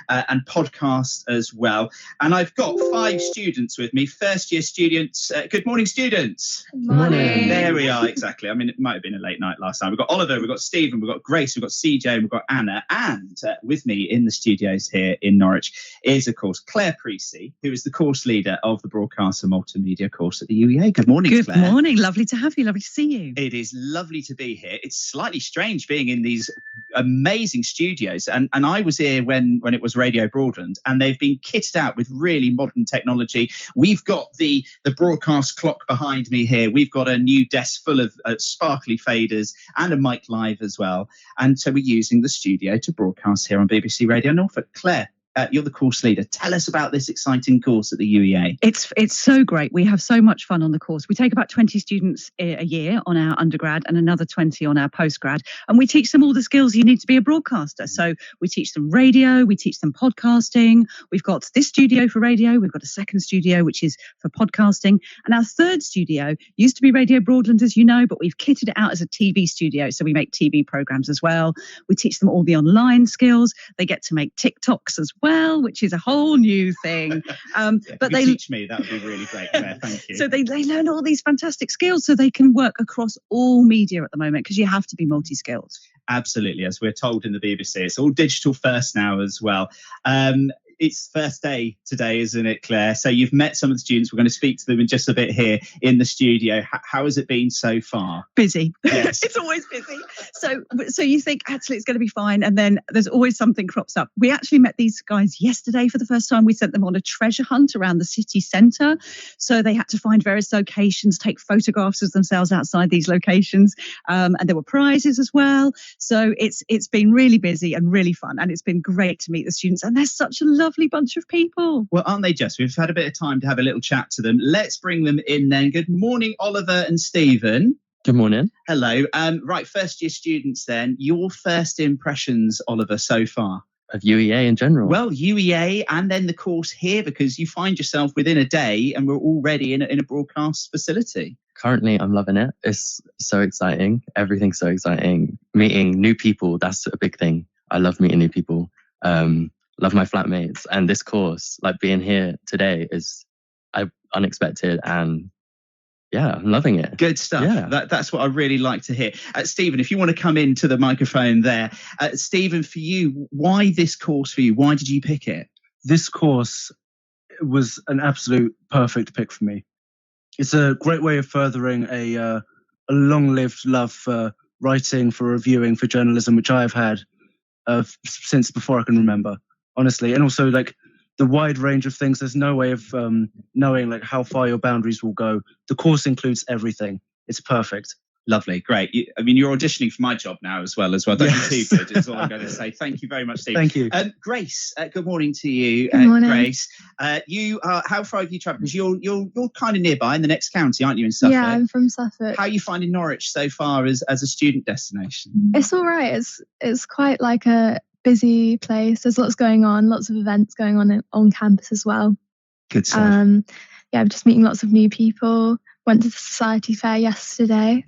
and podcast as well. And I've got 5 students with me, first-year students. Good morning, students. Good morning. There we are, exactly. I mean, it might have been a late night last time. We've got Oliver, we've got Stephen, we've got Grace, we've got CJ, and we've got Anna. And with me in the studios here in Norwich is, of course, Claire Precy, who is the course leader of the Broadcast and Multimedia course at the UEA. Good morning, Claire. Good morning. Lovely to have you. Lovely to see you. It is lovely to be here. It's slightly strange being in these amazing studios. And I was here when it was Radio Broadland, and they've been kitted out with really modern technology. We've got the broadcast clock behind me here. We've got a new desk full of sparkly faders and a mic live as well. And so we're using the studio to broadcast here on BBC Radio Norfolk. Claire, you're the course leader. Tell us about this exciting course at the UEA. It's so great. We have so much fun on the course. We take about 20 students a year on our undergrad and another 20 on our postgrad. And we teach them all the skills you need to be a broadcaster. So we teach them radio, we teach them podcasting. We've got this studio for radio. We've got a second studio, which is for podcasting. And our third studio used to be Radio Broadland, as you know, but we've kitted it out as a TV studio. So we make TV programs as well. We teach them all the online skills. They get to make TikToks as well, which is a whole new thing. But they teach me, that would be really great, Claire. Thank you. So they learn all these fantastic skills so they can work across all media at the moment, because you have to be multi-skilled. Absolutely, as we're told in the BBC, it's all digital first now as well. It's first day today, isn't it, Claire? So you've met some of the students. We're going to speak to them in just a bit here in the studio. How has it been so far? Busy. Yes. It's always busy. So you think actually it's going to be fine, and then there's always something crops up. We actually met these guys yesterday for the first time. We sent them on a treasure hunt around the city centre. So they had to find various locations, take photographs of themselves outside these locations, and there were prizes as well. So it's been really busy and really fun, and it's been great to meet the students. And they're such a lovely bunch of people. Well, aren't they just? We've had a bit of time to have a little chat to them. Let's bring them in then. Good morning, Oliver and Stephen. Good morning. Hello. Right, first year students then. Your first impressions, Oliver, so far? Of UEA in general? Well, UEA and then the course here, because you find yourself within a day and we're already in a broadcast facility. Currently, I'm loving it. It's so exciting. Everything's so exciting. Meeting new people, that's a big thing. I love meeting new people. Love my flatmates. And this course, like being here today, is unexpected, and yeah, I'm loving it. Good stuff. Yeah. That's what I really like to hear. Stephen, if you want to come into the microphone there. Stephen, for you, why this course for you? Why did you pick it? This course was an absolute perfect pick for me. It's a great way of furthering a long-lived love for writing, for reviewing, for journalism, which I've had since before I can remember, honestly. And also, like, the wide range of things. There's no way of knowing like how far your boundaries will go. The course includes everything. It's perfect. Lovely, great. I mean, you're auditioning for my job now as well. Don't be too good, is all I'm going to say. Thank you very much, Steve. Thank you. Grace, good morning to you. Good morning. Grace, you are, how far have you travelled? Because you're kind of nearby in the next county, aren't you, in Suffolk? Yeah, I'm from Suffolk. How are you finding Norwich so far as a student destination? It's all right. It's quite like a busy place. There's lots going on, lots of events going on campus as well. Good stuff. I'm just meeting lots of new people. Went to the society fair yesterday.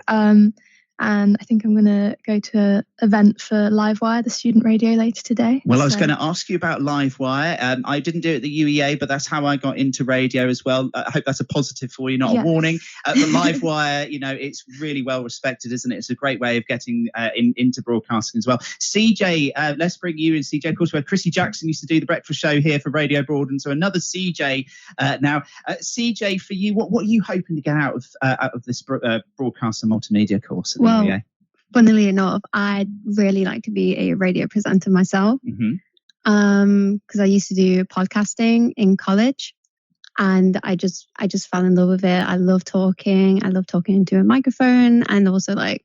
And I think I'm going to go to an event for Livewire, the student radio, later today. Well, I was going to ask you about Livewire. I didn't do it at the UEA, but that's how I got into radio as well. I hope that's a positive for you, not a warning. But Livewire, it's really well respected, isn't it? It's a great way of getting into broadcasting as well. CJ, let's bring you in, CJ. Of course, where Chrissy Jackson used to do the breakfast show here for Radio Broadland. So another CJ now. CJ, for you, what are you hoping to get out of this broadcast and multimedia course? Well, funnily enough, I'd really like to be a radio presenter myself, because I used to do podcasting in college, and I just fell in love with it. I love talking. I love talking into a microphone, and also I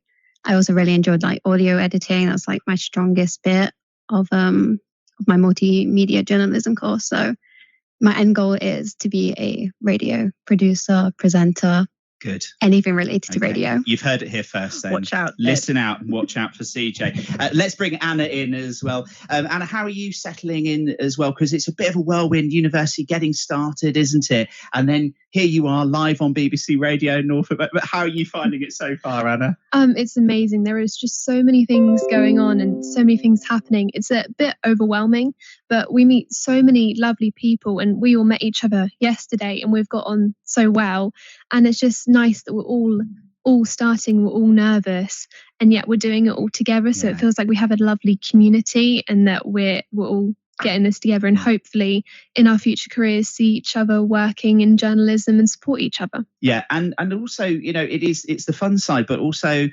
also really enjoyed audio editing. That's my strongest bit of my multimedia journalism course. So my end goal is to be a radio producer, presenter, Good. anything related to radio. You've heard it here first then. Watch out. Listen out and watch out for CJ. Let's bring Anna in as well. Anna, how are you settling in as well? Because it's a bit of a whirlwind university getting started, isn't it? And then here you are live on BBC Radio Norfolk. But how are you finding it so far, Anna? It's amazing. There is just so many things going on and so many things happening. It's a bit overwhelming, but we meet so many lovely people, and we all met each other yesterday and we've got on so well. And it's just nice that we're all starting, we're all nervous, and yet we're doing it all together. So it feels like we have a lovely community, and that we're all getting this together, and hopefully in our future careers see each other working in journalism and support each other. Yeah, and also, it's the fun side, but also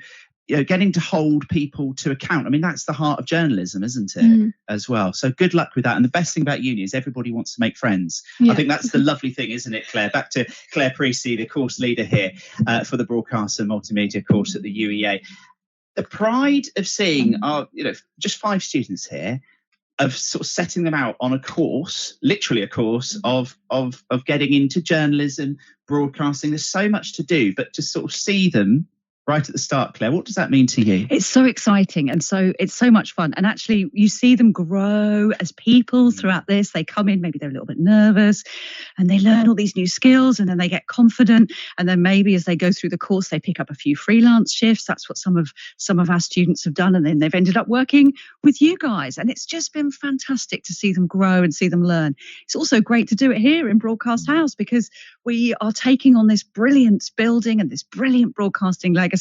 getting to hold people to account. I mean, that's the heart of journalism, isn't it? As well. So good luck with that. And the best thing about uni is everybody wants to make friends. I think that's the lovely thing, isn't it, Claire? Back to Claire Precy, the course leader here for the broadcast and multimedia course at the UEA. The pride of seeing our, just 5 students here, of sort of setting them out on a course, literally a course of getting into journalism, broadcasting. There's so much to do, but to sort of see them right at the start, Claire, what does that mean to you? It's so exciting, and so it's so much fun. And actually, you see them grow as people throughout this. They come in, maybe they're a little bit nervous, and they learn all these new skills, and then they get confident. And then maybe as they go through the course, they pick up a few freelance shifts. That's what some of our students have done, and then they've ended up working with you guys. And it's just been fantastic to see them grow and see them learn. It's also great to do it here in Broadcast House, because we are taking on this brilliant building and this brilliant broadcasting legacy.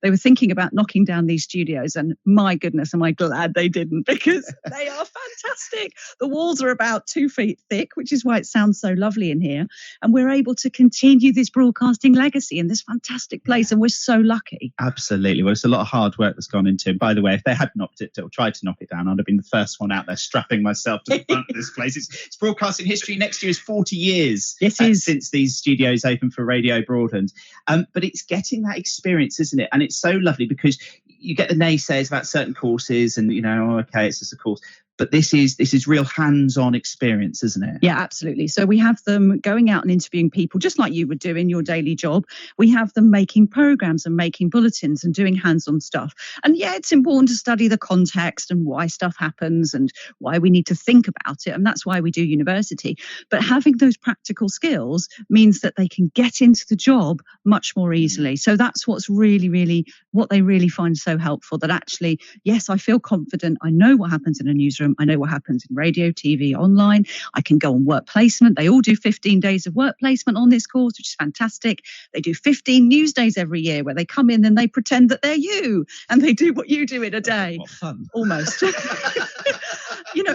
They were thinking about knocking down these studios, and my goodness, am I glad they didn't, because they are fantastic. The walls are about 2 feet thick, which is why it sounds so lovely in here. And we're able to continue this broadcasting legacy in this fantastic place, and we're so lucky. Absolutely. Well, it's a lot of hard work that's gone into it. By the way, if they had knocked it or tried to knock it down, I'd have been the first one out there strapping myself to the front of this place. It's broadcasting history. Next year is 40 years since these studios opened for Radio Broadland. But it's getting that experience, isn't it? And it's so lovely, because you get the naysayers about certain courses and, okay, it's just a course. But this is real hands-on experience, isn't it? Yeah, absolutely. So we have them going out and interviewing people, just like you would do in your daily job. We have them making programs and making bulletins and doing hands-on stuff. And yeah, it's important to study the context and why stuff happens and why we need to think about it. And that's why we do university. But having those practical skills means that they can get into the job much more easily. So that's what's really, really, what they really find so helpful, that actually, yes, I feel confident. I know what happens in a newsroom. I know what happens in radio, TV, online. I can go on work placement. They all do 15 days of work placement on this course, which is fantastic. They do 15 news days every year where they come in and they pretend that they're you and they do what you do in a day. What fun. Almost.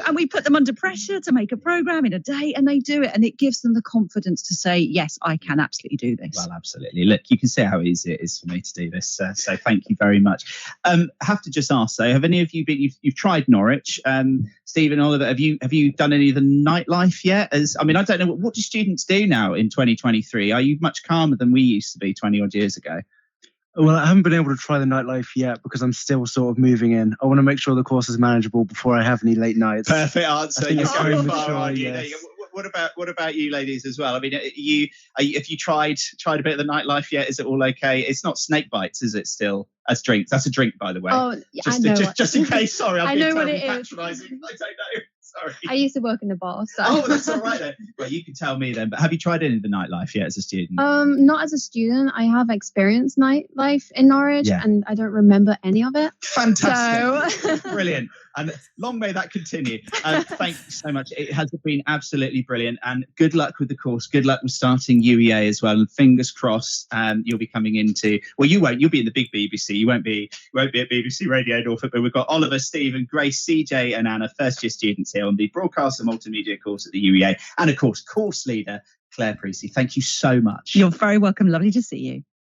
And we put them under pressure to make a program in a day, and they do it. And it gives them the confidence to say, yes, I can absolutely do this. Well, absolutely. Look, you can see how easy it is for me to do this. So thank you very much. I have to just ask, though, have any of you you've tried Norwich? Stephen, Oliver, have you done any of the nightlife yet? I don't know, what do students do now in 2023? Are you much calmer than we used to be 20 odd years ago? Well, I haven't been able to try the nightlife yet because I'm still sort of moving in. I want to make sure the course is manageable before I have any late nights. Perfect answer. You're going far, aren't you? Yes. What about you, ladies, as well? I mean, have you tried a bit of the nightlife yet? Is it all okay? It's not snake bites, is it? Still as drinks. That's a drink, by the way. Oh, yeah, I know. Just in case. Sorry, I know what it is. Patronising. I don't know. Sorry. I used to work in the bar. So. Oh, that's all right then. Well, you can tell me then. But have you tried any of the nightlife yet as a student? Not as a student. I have experienced nightlife in Norwich, and I don't remember any of it. Fantastic. So. Brilliant. And long may that continue. Thank you so much. It has been absolutely brilliant. And good luck with the course. Good luck with starting UEA as well. And fingers crossed, you'll be coming into. Well, you won't. You'll be in the big BBC. You won't be at BBC Radio Norfolk. But we've got Oliver, Stephen, Grace, CJ, and Anna, first-year students here on the Broadcast and Multimedia course at the UEA, and of course, course leader Claire Precy. Thank you so much. You're very welcome. Lovely to see you.